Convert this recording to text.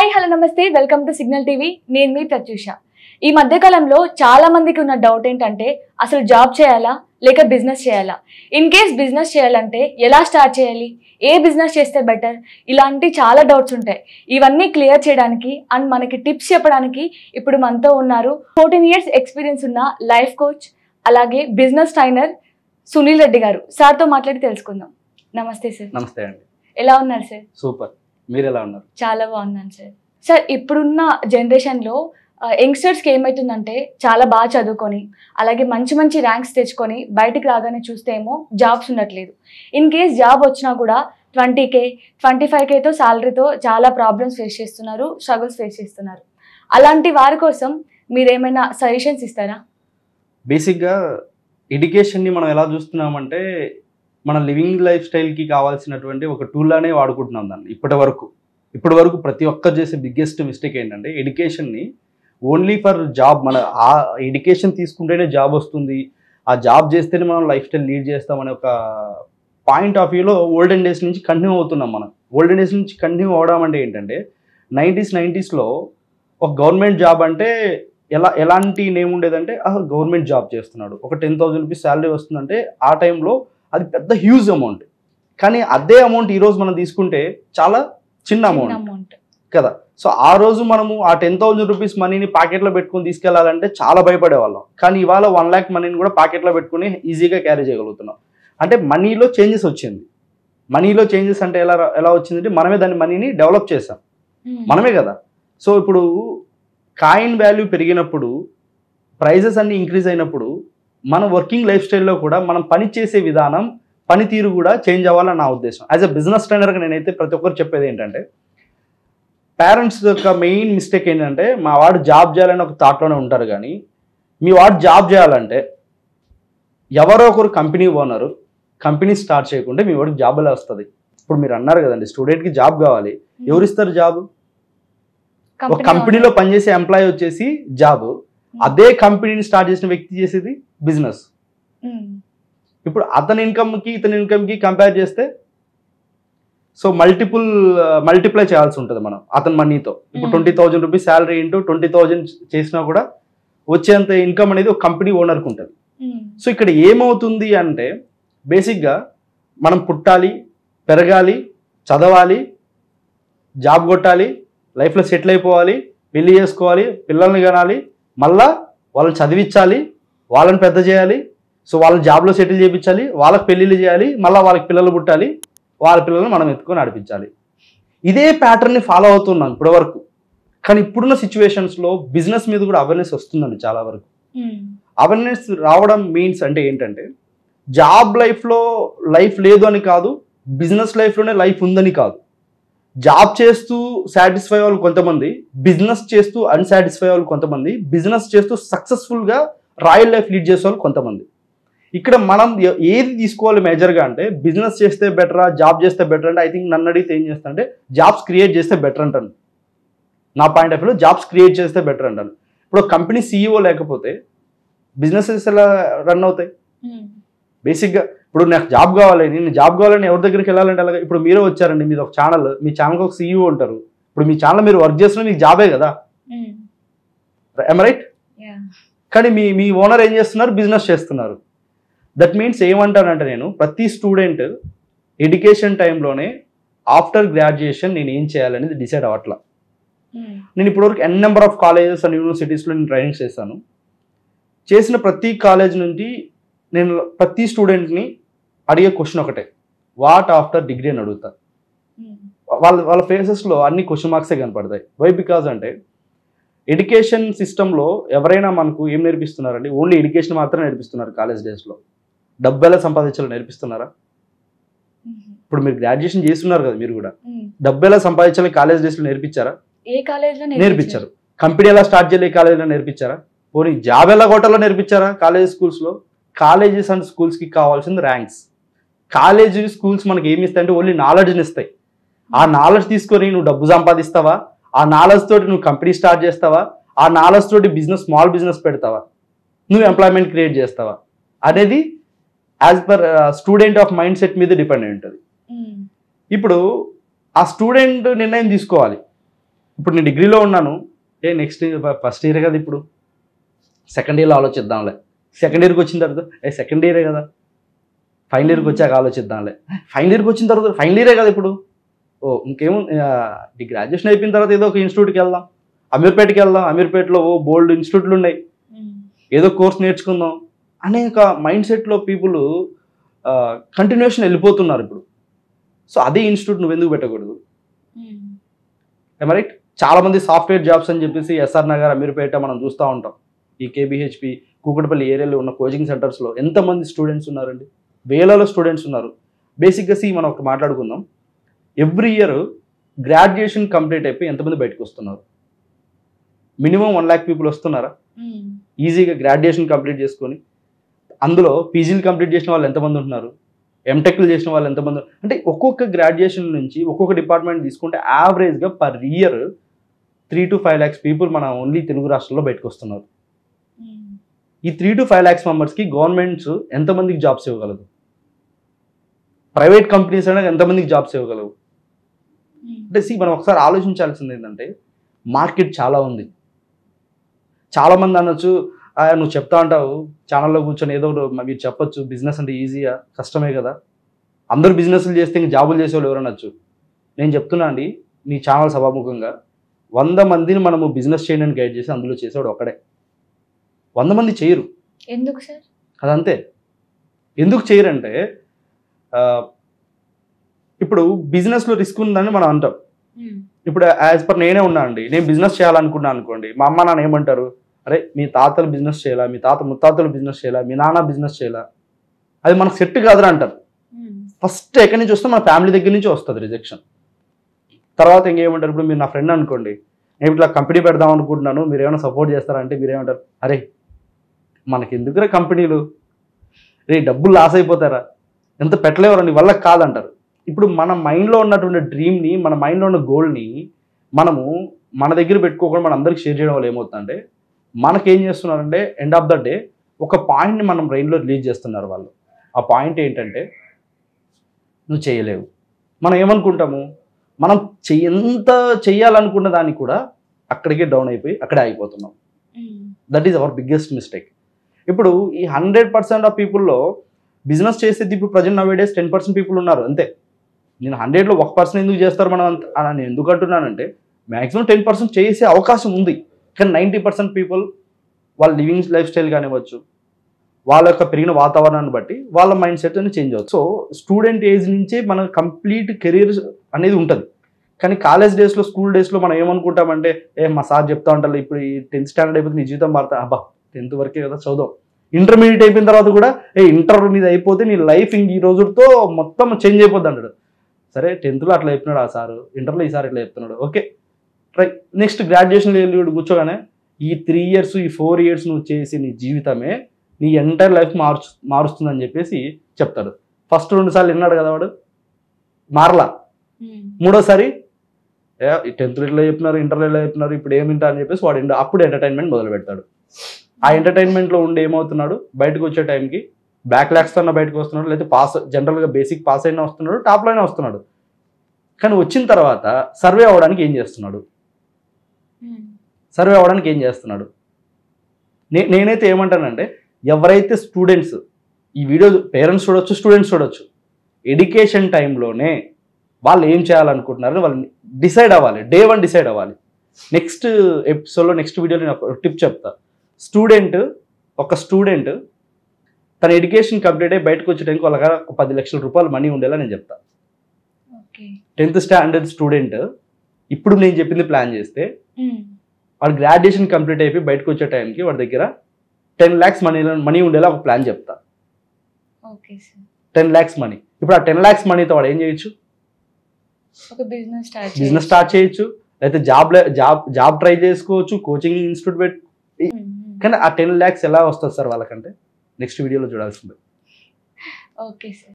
Hi hello నమస్తే welcome to signal TV నేను మీ ప్రత్యూష ఈ మధ్య కాలంలో చాలా మందికి ఉన్న డౌట్ ఏంటంటే అసలు జాబ్ చేయాలా లేక బిజినెస్ చేయాలా ఇన్ కేస్ బిజినెస్ చేయాలంటే ఎలా స్టార్ట్ చేయాలి ఏ బిజినెస్ చేస్తే బెటర్ ఇలాంటి చాలా డౌట్స్ ఉంటాయి ఇవన్నీ క్లియర్ చేయడానికి అండ్ మనకి టిప్స్ చెప్పడానికి ఇప్పుడు మనతో ఉన్నారు 14 years ఎక్స్పీరియన్స్ ఉన్న లైఫ్ కోచ్ అలాగే బిజినెస్ ట్రైనర్ సునీల్ రెడ్డి గారు సార్తో మాట్లాడి తెలుసుకుందాం నమస్తే సార్ నమస్తే అండి ఎలా ఉన్నారు సార్ సూపర్ మీరు ఎలా ఉన్నారు చాలా బాగున్నాను సార్ సార్ ఇప్పుడున్న జనరేషన్లో యంగ్స్టర్స్కి ఏమవుతుందంటే చాలా బాగా చదువుకొని అలాగే మంచి మంచి ర్యాంక్స్ తెచ్చుకొని బయటికి రాగానే చూస్తే ఏమో జాబ్స్ ఉండట్లేదు ఇన్ కేస్ జాబ్ వచ్చినా కూడా 20K 25Kతో శాలరీతో చాలా ప్రాబ్లమ్స్ ఫేస్ చేస్తున్నారు స్ట్రగుల్స్ ఫేస్ చేస్తున్నారు అలాంటి వారి కోసం మీరు ఏమైనా సజెషన్స్ ఇస్తారా బేసిక్గా ఎడ్యుకేషన్ని మనం ఎలా చూస్తున్నామంటే మన లివింగ్ లైఫ్ స్టైల్కి కావాల్సినటువంటి ఒక టూల్లానే వాడుకుంటున్నాం దాన్ని ఇప్పటి వరకు ప్రతి ఒక్కరు చేసే బిగ్గెస్ట్ మిస్టేక్ ఏంటంటే ఎడ్యుకేషన్ని ఓన్లీ ఫర్ జాబ్ మన ఆ ఎడ్యుకేషన్ తీసుకుంటేనే జాబ్ వస్తుంది ఆ జాబ్ చేస్తేనే మనం లైఫ్ స్టైల్ లీడ్ చేస్తామనే ఒక పాయింట్ ఆఫ్ వ్యూలో ఓల్డెన్ డేస్ నుంచి కంటిన్యూ అవుతున్నాం మనం ఓల్డెన్ డేస్ నుంచి కంటిన్యూ అవడం అంటే ఏంటంటే 90sలో ఒక గవర్నమెంట్ జాబ్ అంటే ఎలాంటి నేమ్ ఉండేదంటే గవర్నమెంట్ జాబ్ చేస్తున్నాడు ఒక 10,000 రూపీస్ శాలరీ వస్తుందంటే ఆ టైంలో అది పెద్ద హ్యూజ్ అమౌంట్ కానీ అదే అమౌంట్ ఈరోజు మనం తీసుకుంటే చాలా చిన్న అమౌంట్ కదా సో ఆ రోజు మనము ఆ 10,000 రూపీస్ మనీని పాకెట్లో పెట్టుకుని తీసుకెళ్లాలంటే చాలా భయపడేవాళ్ళం కానీ ఇవాళ 1 lakh మనీని కూడా పాకెట్లో పెట్టుకుని ఈజీగా క్యారీ చేయగలుగుతున్నాం అంటే మనీలో చేంజెస్ వచ్చింది మనీలో చేంజెస్ అంటే ఎలా వచ్చిందంటే మనమే దాని మనీని డెవలప్ చేసాం మనమే కదా సో ఇప్పుడు కాయిన్ వాల్యూ పెరిగినప్పుడు ప్రైజెస్ అన్ని ఇంక్రీజ్ అయినప్పుడు మన వర్కింగ్ లైఫ్ స్టైల్లో కూడా మనం పని చేసే విధానం పనితీరు కూడా చేంజ్ అవ్వాలని నా ఉద్దేశం యాజ్ అ బిజినెస్ ట్రైనర్గా నేనైతే ప్రతి ఒక్కరు చెప్పేది ఏంటంటే పేరెంట్స్ యొక్క మెయిన్ మిస్టేక్ ఏంటంటే మా వాడు జాబ్ చేయాలని ఒక థాట్లోనే ఉంటారు కానీ మీ వాడు జాబ్ చేయాలంటే ఎవరో ఒకరు కంపెనీ ఓనరు కంపెనీ స్టార్ట్ చేయకుంటే మీ వాడికి జాబ్ ఎలా వస్తుంది ఇప్పుడు మీరు అన్నారు కదండి స్టూడెంట్కి జాబ్ కావాలి ఎవరు ఇస్తారు జాబ్ ఒక కంపెనీలో పనిచేసే ఎంప్లాయీ వచ్చేసి జాబ్ అదే కంపెనీని స్టార్ట్ చేసిన వ్యక్తి చేసేది బిజినెస్ ఇప్పుడు అతని ఇన్కమ్కి ఇతని ఇన్కమ్కి కంపేర్ చేస్తే సో మల్టిప్లై చేయాల్సి ఉంటుంది మనం అతని మనీతో ఇప్పుడు 20,000 రూపీస్ శాలరీ ఇంటూ 20,000 చేసినా కూడా వచ్చేంత ఇన్కమ్ అనేది ఒక కంపెనీ ఓనర్కి ఉంటుంది సో ఇక్కడ ఏమవుతుంది అంటే బేసిక్గా మనం పుట్టాలి పెరగాలి చదవాలి జాబ్ కొట్టాలి లైఫ్లో సెటిల్ అయిపోవాలి పెళ్లి చేసుకోవాలి పిల్లల్ని కనాలి మళ్ళా వాళ్ళని చదివించాలి వాళ్ళని పెద్ద చేయాలి సో వాళ్ళని జాబ్లో సెటిల్ చేయించాలి వాళ్ళకి పెళ్ళిళ్ళు చేయాలి మళ్ళీ వాళ్ళకి పిల్లలు పుట్టాలి వాళ్ళ పిల్లల్ని మనం ఎత్తుకొని నడిపించాలి ఇదే ప్యాటర్న్ని ఫాలో అవుతున్నాం ఇప్పటి వరకు కానీ ఇప్పుడున్న సిచ్యువేషన్స్లో బిజినెస్ మీద కూడా అవేర్నెస్ వస్తుందండి చాలా వరకు అవేర్నెస్ రావడం మీన్స్ అంటే ఏంటంటే జాబ్ లైఫ్లో లైఫ్ లేదు అని కాదు బిజినెస్ లైఫ్లోనే లైఫ్ ఉందని కాదు జాబ్ చేస్తూ సాటిస్ఫై వాళ్ళు కొంతమంది బిజినెస్ చేస్తూ అన్సాటిస్ఫై వాళ్ళు కొంతమంది బిజినెస్ చేస్తూ సక్సెస్ఫుల్గా రాయల్ లైఫ్ లీడ్ చేసే వాళ్ళు కొంతమంది ఇక్కడ మనం ఏది తీసుకోవాలి మేజర్గా అంటే బిజినెస్ చేస్తే బెటరా జాబ్ చేస్తే బెటర్ అంటే ఐ థింక్ నన్ను అడిగితే ఏం చేస్తా అంటే జాబ్స్ క్రియేట్ చేస్తే బెటర్ అంటాను నా పాయింట్ ఆఫ్ వ్యూలో జాబ్స్ క్రియేట్ చేస్తే బెటర్ అంటాను ఇప్పుడు కంపెనీ CEO లేకపోతే బిజినెసెస్ ఎలా రన్ అవుతాయి బేసిక్గా ఇప్పుడు నాకు జాబ్ కావాలి నేను జాబ్ కావాలని ఎవరి దగ్గరికి వెళ్ళాలంటే అలాగే ఇప్పుడు మీరే వచ్చారండి మీది ఒక ఛానల్ మీ ఛానల్కి ఒక CEO ఉంటారు ఇప్పుడు మీ ఛానల్ మీరు వర్క్ చేస్తున్నా మీకు జాబే కదా ఐమ్ రైట్ కానీ మీ ఓనర్ ఏం చేస్తున్నారు బిజినెస్ చేస్తున్నారు దట్ మీన్స్ ఏమంటానంటే నేను ప్రతి స్టూడెంట్ ఎడ్యుకేషన్ టైంలోనే ఆఫ్టర్ గ్రాడ్యుయేషన్ నేను ఏం చేయాలనేది డిసైడ్ అవ్వట్లా నేను ఇప్పటివరకు ఎన్ నెంబర్ ఆఫ్ కాలేజెస్ అండ్ యూనివర్సిటీస్లో నేను ట్రైనింగ్ చేశాను చేసిన ప్రతి కాలేజ్ నుండి నేను ప్రతి స్టూడెంట్ని అడిగే క్వశ్చన్ ఒకటే వాట్ ఆఫ్టర్ డిగ్రీ అని అడుగుతా వాళ్ళ ఫేసెస్లో అన్ని క్వశ్చన్ మార్క్సే కనపడతాయి వై బికాజ్ అంటే ఎడ్యుకేషన్ సిస్టంలో ఎవరైనా మనకు ఏం నేర్పిస్తున్నారండి ఓన్లీ ఎడ్యుకేషన్ మాత్రమే నేర్పిస్తున్నారు కాలేజ్ డేస్లో డబ్బు ఎలా సంపాదించాలో నేర్పిస్తున్నారా ఇప్పుడు మీరు గ్రాడ్యుయేషన్ చేస్తున్నారు కదా మీరు కూడా డబ్బు ఎలా సంపాదించాలి కాలేజ్ డేస్లో నేర్పించారా నేర్పించారు కంపెనీ ఎలా స్టార్ట్ చేయాలి కాలేజీలో నేర్పించారా పోనీ జాబ్ ఎలా కొట్టాలో నేర్పించారా స్కూల్స్లో కాలేజెస్ అండ్ స్కూల్స్కి కావాల్సింది ర్యాంక్స్ కాలేజీ స్కూల్స్ మనకి ఏమి ఇస్తాయంటే ఓన్లీ నాలెడ్జ్ని ఇస్తాయి ఆ నాలెడ్జ్ తీసుకొని నువ్వు డబ్బు సంపాదిస్తావా ఆ నాలెడ్జ్ తోటి నువ్వు కంపెనీ స్టార్ట్ చేస్తావా ఆ నాలెడ్జ్ తోటి స్మాల్ బిజినెస్ పెడతావా నువ్వు ఎంప్లాయ్మెంట్ క్రియేట్ చేస్తావా అనేది as per student of mind set మీద డిపెండ్ అయి ఉంటుంది ఇప్పుడు ఆ స్టూడెంట్ నిర్ణయం తీసుకోవాలి ఇప్పుడు నేను డిగ్రీలో ఉన్నాను, నెక్స్ట్ ఫస్ట్ ఇయర్ కదా, ఇప్పుడు సెకండ్ ఇయర్లో ఆలోచిద్దాంలే. సెకండ్ ఇయర్కి వచ్చిన తర్వాత సెకండ్ ఇయరే కదా, ఫైనల్ ఇయర్కి వచ్చాక ఆలోచిద్దాంలే. ఫైనల్ ఇయర్కి వచ్చిన తర్వాత ఫైనల్ ఇయరే కదా ఇప్పుడు, ఇంకేమో గ్రాడ్యుయేషన్ అయిపోయిన తర్వాత ఏదో ఒక ఇన్స్టిట్యూట్కి వెళ్దాం, అమీర్పేటకి వెళ్దాం, అమీర్పేటలో బోల్డ్ ఇన్స్టిట్యూట్లు ఉన్నాయి, ఏదో కోర్స్ నేర్చుకుందాం అనే ఒక మైండ్ సెట్లో పీపుల్ కంటిన్యూషన్ వెళ్ళిపోతున్నారు ఇప్పుడు. సో అదే ఇన్స్టిట్యూట్ నువ్వు ఎందుకు పెట్టకూడదు? రైట్. చాలామంది సాఫ్ట్వేర్ జాబ్స్ అని చెప్పేసి ఎస్ఆర్ నగర్, అమీర్పేట మనం చూస్తూ ఉంటాం. ఈ కేబిహెచ్పి, కూకట్పల్లి ఏరియాలో ఉన్న కోచింగ్ సెంటర్స్లో ఎంతమంది స్టూడెంట్స్ ఉన్నారండి? వేలలో స్టూడెంట్స్ ఉన్నారు. బేసిక్గా మనం ఒకటి మాట్లాడుకుందాం. ఎవ్రీ ఇయర్ గ్రాడ్యుయేషన్ కంప్లీట్ అయిపోయి ఎంతమంది బయటకు వస్తున్నారు? మినిమం 1 lakh పీపుల్ వస్తున్నారా? ఈజీగా గ్రాడ్యుయేషన్ కంప్లీట్ చేసుకొని అందులో పీజీలు కంప్లీట్ చేసిన వాళ్ళు ఎంతమంది ఉంటున్నారు? ఎంటెక్లు చేసిన వాళ్ళు ఎంతమంది? అంటే ఒక్కొక్క గ్రాడ్యుయేషన్ నుంచి ఒక్కొక్క డిపార్ట్మెంట్ తీసుకుంటే యావరేజ్గా per year 3 to 5 lakhs people మన ఓన్లీ తెలుగు రాష్ట్రాల్లో బయటకు వస్తున్నారు. ఈ 3 to 5 lakhs మెంబర్స్కి గవర్నమెంట్స్ ఎంతమందికి జాబ్స్ ఇవ్వగలదు? ప్రైవేట్ కంపెనీస్ అయినా ఎంతమందికి జాబ్స్ ఇవ్వగలవు? అంటే మనం ఒకసారి ఆలోచించాల్సింది ఏంటంటే మార్కెట్ చాలా ఉంది. చాలామంది అనొచ్చు, నువ్వు చెప్తా అంటావు ఛానల్లో కూర్చొని ఏదో మీరు చెప్పొచ్చు, బిజినెస్ అంటే ఈజీగా, కష్టమే కదా, అందరూ బిజినెస్లు చేస్తే ఇంక జాబులు చేసేవాళ్ళు ఎవరనొచ్చు. నేను చెప్తున్నా అండి, నీ ఛానల్ సభాముఖంగా 100 మందిని మనము బిజినెస్ చేయడానికి గైడ్ చేసి అందులో చేసేవాడు ఒకడే. 100 మంది చేయరు. ఎందుకు సార్? అదంతే. ఎందుకు చేయరంటే ఇప్పుడు బిజినెస్లో రిస్క్ ఉందని మనం అంటాం. ఇప్పుడు యాజ్ పర్ నేనే ఉన్నా అండి, నేను బిజినెస్ చేయాలనుకున్నాను అనుకోండి, మా అమ్మ నాన్న ఏమంటారు, అరే మీ తాతలు బిజినెస్ చేయాలా, మీ తాత ముత్తాతలు బిజినెస్ చేయాలా, మీ నాన్న బిజినెస్ చేయాలా, అది మనకు సెట్ కాదురా అంటారు. ఫస్ట్ ఎక్కడి నుంచి వస్తే మన ఫ్యామిలీ దగ్గర నుంచి వస్తుంది రిజెక్షన్. తర్వాత ఇంకేమంటారు, ఇప్పుడు మీరు నా ఫ్రెండ్ అనుకోండి, నేను ఇట్లా కంపెనీ పెడదాం అనుకుంటున్నాను, మీరు ఏమైనా సపోర్ట్ చేస్తారంటే మీరేమంటారు, అరే మనకి ఎందుకురా కంపెనీలు, రే డబ్బులు లాస్ అయిపోతారా, ఎంత పెట్టలేవరా, నీ వల్ల కాదంటారు. ఇప్పుడు మన మైండ్లో ఉన్నటువంటి డ్రీమ్ని, మన మైండ్లో ఉన్న గోల్ని మనము మన దగ్గర పెట్టుకోకుండా మన అందరికి షేర్ చేయడం వల్ల ఏమవుతుందంటే మనకేం చేస్తున్నారంటే ఎండ్ ఆఫ్ ద డే ఒక పాయింట్ని మనం బ్రెయిన్లో రిలీజ్ చేస్తున్నారు వాళ్ళు. ఆ పాయింట్ ఏంటంటే నువ్వు చేయలేవు. మనం ఏమనుకుంటాము, మనం ఎంత చెయ్యాలనుకున్న దాన్ని కూడా అక్కడికే డౌన్ అయిపోయి అక్కడే ఆగిపోతున్నాం. That is our biggest mistake. ఇప్పుడు ఈ 100% ఆఫ్ పీపుల్లో బిజినెస్ చేసేది ఇప్పుడు ప్రజెంట్ నవ్ డేస్ 10% పీపుల్ ఉన్నారు అంతే. నేను 100లో 1% ఎందుకు చేస్తారు మనం అంత అని ఎందుకు అంటున్నానంటే మ్యాక్సిమం 10% చేసే అవకాశం ఉంది. కానీ 90% పీపుల్ వాళ్ళ లివింగ్ లైఫ్ స్టైల్ కానివ్వచ్చు, వాళ్ళ యొక్క పెరిగిన వాతావరణాన్ని బట్టి వాళ్ళ మైండ్ సెట్ అనేది చేంజ్ అవుతుంది. సో స్టూడెంట్ ఏజ్ నుంచే మన కంప్లీట్ కెరీర్ అనేది ఉంటుంది. కానీ కాలేజ్ డేస్లో, స్కూల్ డేస్లో మనం ఏమనుకుంటామంటే మా సార్ చెప్తా ఉంటారు, ఇప్పుడు ఈ 10th స్టాండర్డ్ అయిపోతే నీ జీవితం మారుతా, అబ్బా 10th వరకే కదా చదువు. ఇంటర్మీడియట్ అయిపోయిన తర్వాత కూడా ఇంటర్ మీద అయిపోతే నీ లైఫ్ ఇంక ఈ రోజుతో మొత్తం చేంజ్ అయిపోద్ది అంటాడు. సరే 10thలో అట్లా చెప్తున్నాడు ఆ సారు, ఇంటర్లో ఈసారి ఇట్లా చెప్తున్నాడు, ఓకే రైట్. నెక్స్ట్ గ్రాడ్యుయేషన్లో వెళ్ళి కూర్చోగానే ఈ 3 years ఈ 4 years నువ్వు చేసి నీ జీవితమే నీ ఎంటైర్ లైఫ్ మారుస్తుందని చెప్పేసి చెప్తాడు. ఫస్ట్ 2 సార్లు విన్నాడు కదా వాడు, మారలా. మూడోసారి 10th ఇట్లా చెప్తున్నారు, ఇంటర్లో ఇలా చెప్తున్నారు, ఇప్పుడు ఏమి వింటా అని చెప్పేసి వాడు అప్పుడు ఎంటర్టైన్మెంట్ మొదలు పెడతాడు. ఆ ఎంటర్టైన్మెంట్లో ఉండి ఏమవుతున్నాడు, బయటకు వచ్చే టైంకి బ్యాక్లాగ్స్తో అన్న బయటకు వస్తున్నాడు, లేకపోతే పాస్ జనరల్గా బేసిక్ పాస్ అయినా వస్తున్నాడు, టాప్లోనే వస్తున్నాడు. కానీ వచ్చిన తర్వాత సర్వే అవ్వడానికి ఏం చేస్తున్నాడు, నేనైతే ఏమంటానంటే ఎవరైతే స్టూడెంట్స్, ఈ వీడియో పేరెంట్స్ చూడొచ్చు, స్టూడెంట్స్ చూడొచ్చు, ఎడ్యుకేషన్ టైంలోనే వాళ్ళు ఏం చేయాలనుకుంటున్నారని వాళ్ళని డిసైడ్ అవ్వాలి. Day 1 డిసైడ్ అవ్వాలి. నెక్స్ట్ ఎపిసోడ్లో, నెక్స్ట్ వీడియోలో నేను ఒక టిప్ చెప్తా. ఒక స్టూడెంట్ తన ఎడ్యుకేషన్ కంప్లీట్ అయ్యి బయటకు వచ్చే టైంకి వాళ్ళ 10 లక్షల రూపాయలు మనీ ఉండేలా నేను చెప్తా. 10th స్టాండర్డ్ స్టూడెంట్ ఇప్పుడు నేను చెప్పింది ప్లాన్ చేస్తే వాడు గ్రాడ్యుయేషన్ కంప్లీట్ అయిపోయి బయటకు వచ్చే టైంకి వాడి దగ్గర 10 lakhs మనీ ఉండేలా ఒక ప్లాన్ చెప్తా. 10 lakhs మనీ. ఇప్పుడు ఆ 10 lakhs మనీతో వాడు ఏం చేయొచ్చు, బిజినెస్ స్టార్ట్ చేయొచ్చు, లేకపోతే జాబ్ ట్రై చేసుకోవచ్చు, కోచింగ్ ఇన్స్టిట్యూట్ పెట్టి. కానీ ఆ 10 lakhs ఎలా వస్తుంది సార్ వాళ్ళకంటే నెక్స్ట్ వీడియోలో చూడాల్సిందే. Okay sir.